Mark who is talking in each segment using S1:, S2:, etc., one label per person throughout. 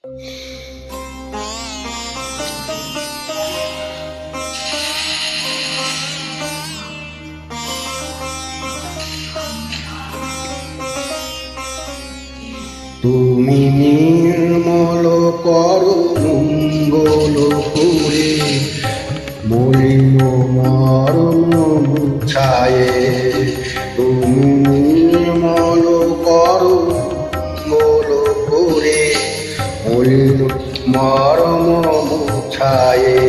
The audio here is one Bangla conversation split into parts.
S1: তুমি নির্মল করো মঙ্গল করে, মলিন মর্ম মুছায়ে। তুমি নির্মল করো মঙ্গল করে, মলিন মর্ম মুছায়ে।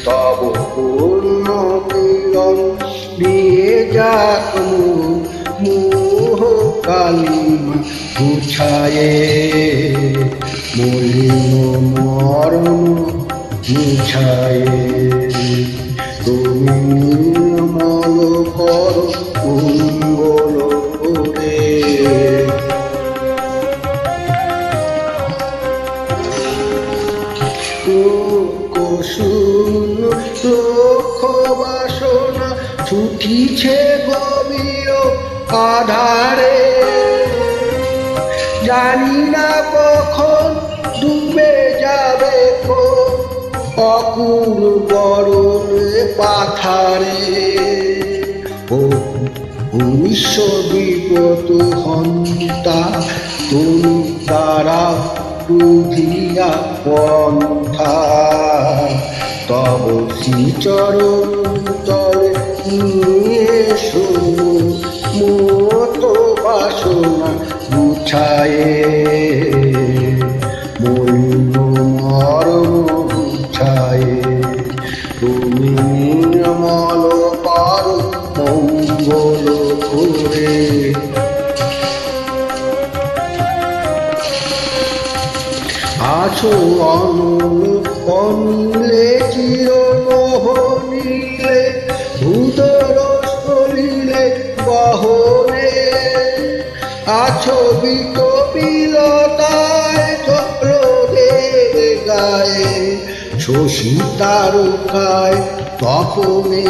S1: তব পূর্ণ কিরণ দিয়ে যাক মোহ কালিমা মুছায়ে। মলিন মর্ম মুছায়ে। তুমি নির্মল করো মঙ্গল করে। শূন্য লক্ষ বাসনা ছুটিছে গভীর আধারে, জানি না কখন ডুবে যাবে অকুল গরল পাথারে। ও বিশ্ববিগত হন্তা তুমি তারা বুঝিয়া পন্থা। তব শ্রীচরণ তলে নিয়ে মত বাসনা মুছায়ে। মলিন মর্ম মুছায়ে। তুমি নির্মল করো মঙ্গল করে। আছো অনল অনিলে চিরমোহ নীলে, ভূতর স্থলিলে বহনে। আছো বিকপিলতায় চক্রদের গায়ে, শশী তারকায় তপনে।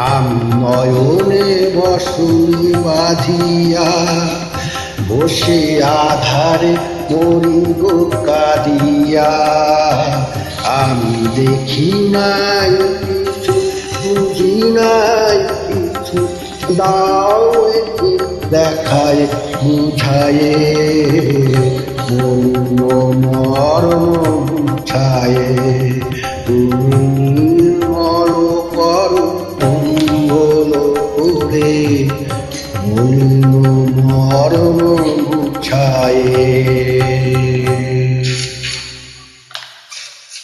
S1: আমি নয়নে বসুলি বাঁধিয়া, বসে আধারে মরি গো কাঁদিয়া। আমি দেখি নাই কিছু, বুঝি নাই কিছু, দাও একটু দেখায় বুঝায়ে। মলিন মর্ম মুছায়ে। তুমি নির্মল করো মঙ্গল করে, মলিন মর্ম মুছায়ে।